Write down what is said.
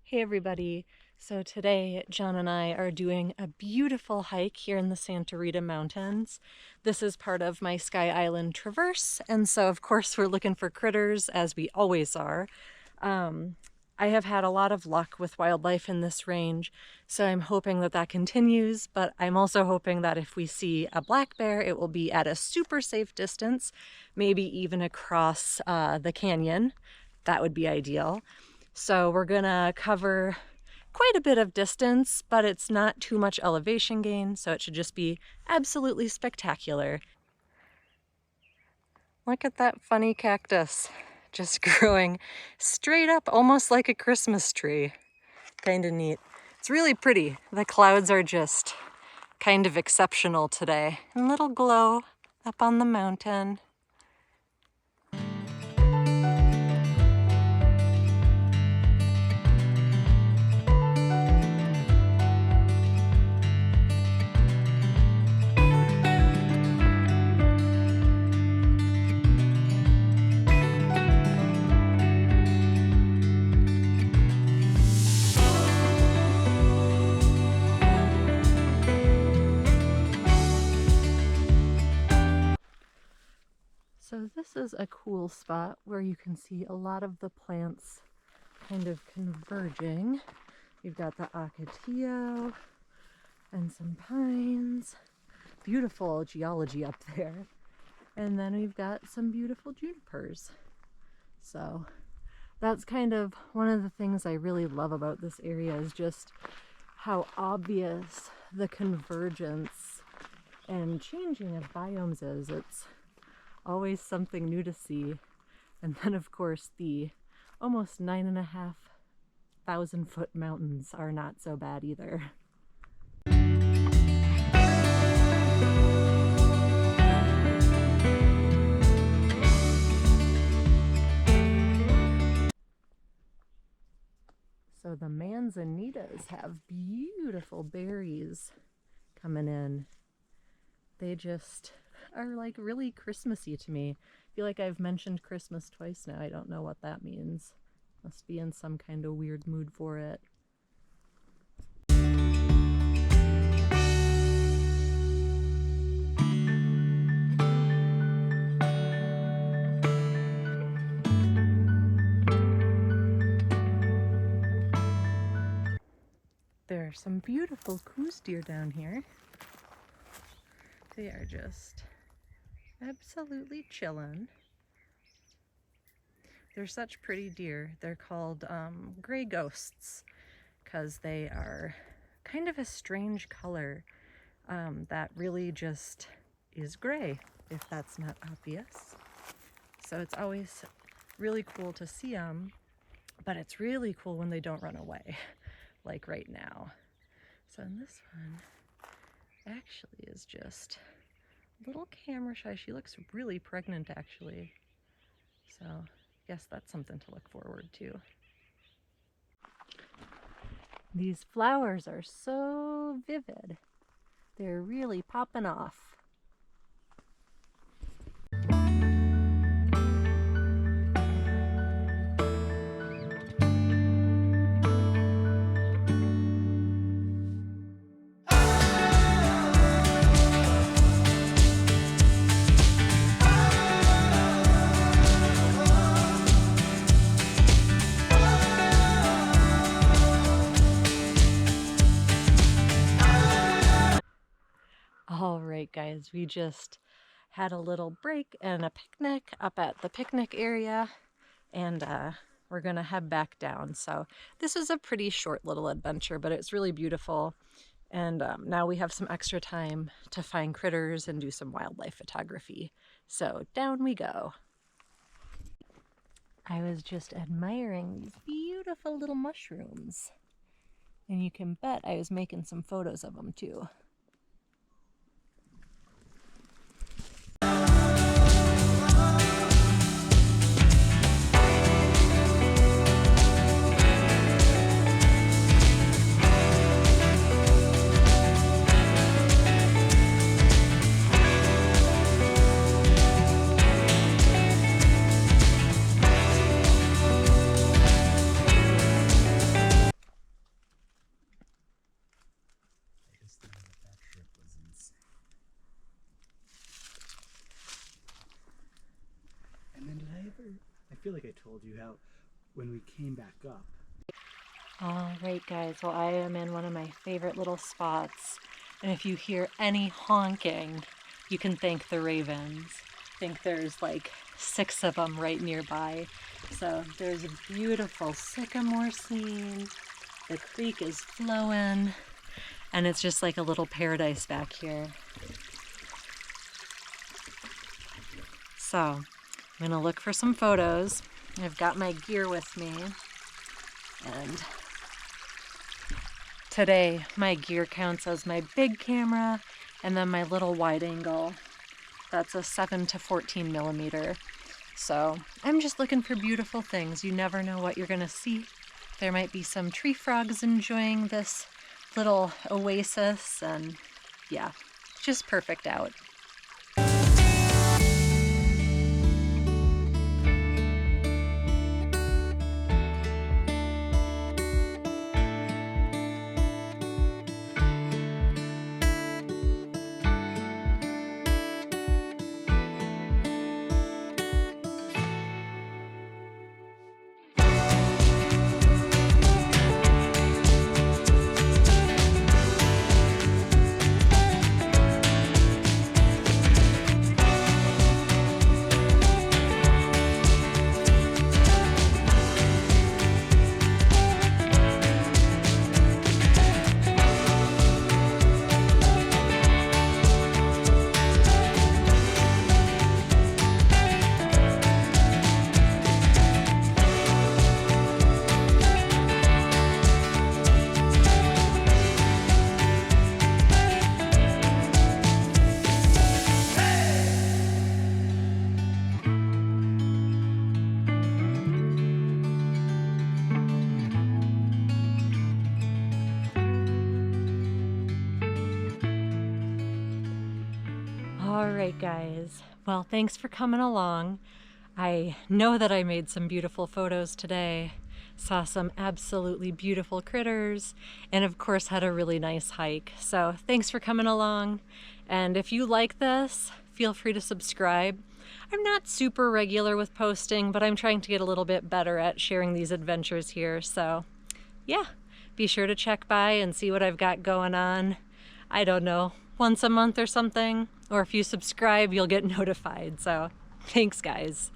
Hey everybody! So today John and I are doing a beautiful hike here in the Santa Rita Mountains. This is part of my Sky Island traverse, and so of course we're looking for critters, as we always are. I have had a lot of luck with wildlife in this range, so I'm hoping that that continues, but I'm also hoping that if we see a black bear, it will be at a super safe distance, maybe even across the canyon. That would be ideal. So we're gonna cover quite a bit of distance, but it's not too much elevation gain, so it should just be absolutely spectacular. Look at that funny cactus, just growing straight up, almost like a Christmas tree. Kind of neat. It's really pretty. The clouds are just kind of exceptional today. A little glow up on the mountain. So this is a cool spot where you can see a lot of the plants kind of converging. You've got the ocotillo and some pines. Beautiful geology up there. And then we've got some beautiful junipers. So that's kind of one of the things I really love about this area, is just how obvious the convergence and changing of biomes is. It's always something new to see. And then of course the almost 9,500 foot mountains are not so bad either. So the manzanitas have beautiful berries coming in. They just are like really Christmassy to me. I feel like I've mentioned Christmas twice now. I don't know what that means. Must be in some kind of weird mood for it. There are some beautiful coos deer down here. They are just absolutely chillin'. They're such pretty deer. They're called gray ghosts because they are kind of a strange color that really just is gray, if that's not obvious. So it's always really cool to see them, but it's really cool when they don't run away, like right now. So in this one, actually is just a little camera shy. She looks really pregnant, actually. So I guess that's something to look forward to. These flowers are so vivid. They're really popping off. All right, guys, we just had a little break and a picnic up at the picnic area, and we're gonna head back down. So this is a pretty short little adventure, but it's really beautiful. And now we have some extra time to find critters and do some wildlife photography. So down we go. I was just admiring these beautiful little mushrooms, and you can bet I was making some photos of them too. feel like I told you how when we came back up. All right, guys, well, I am in one of my favorite little spots, and if you hear any honking, you can thank the ravens. I think there's like 6 of them right nearby. So there's a beautiful sycamore scene, the creek is flowing, and it's just like a little paradise back here. So I'm gonna look for some photos. I've got my gear with me, and today my gear counts as my big camera and then my little wide angle. That's a 7 to 14 millimeter. So I'm just looking for beautiful things. You never know what you're gonna see. There might be some tree frogs enjoying this little oasis, and yeah, just perfect out. All right, guys. Well, thanks for coming along. I know that I made some beautiful photos today, saw some absolutely beautiful critters, and of course had a really nice hike. So thanks for coming along. And if you like this, feel free to subscribe. I'm not super regular with posting, but I'm trying to get a little bit better at sharing these adventures here. So yeah, be sure to check by and see what I've got going on. I don't know, once a month or something, or if you subscribe, you'll get notified. So thanks, guys.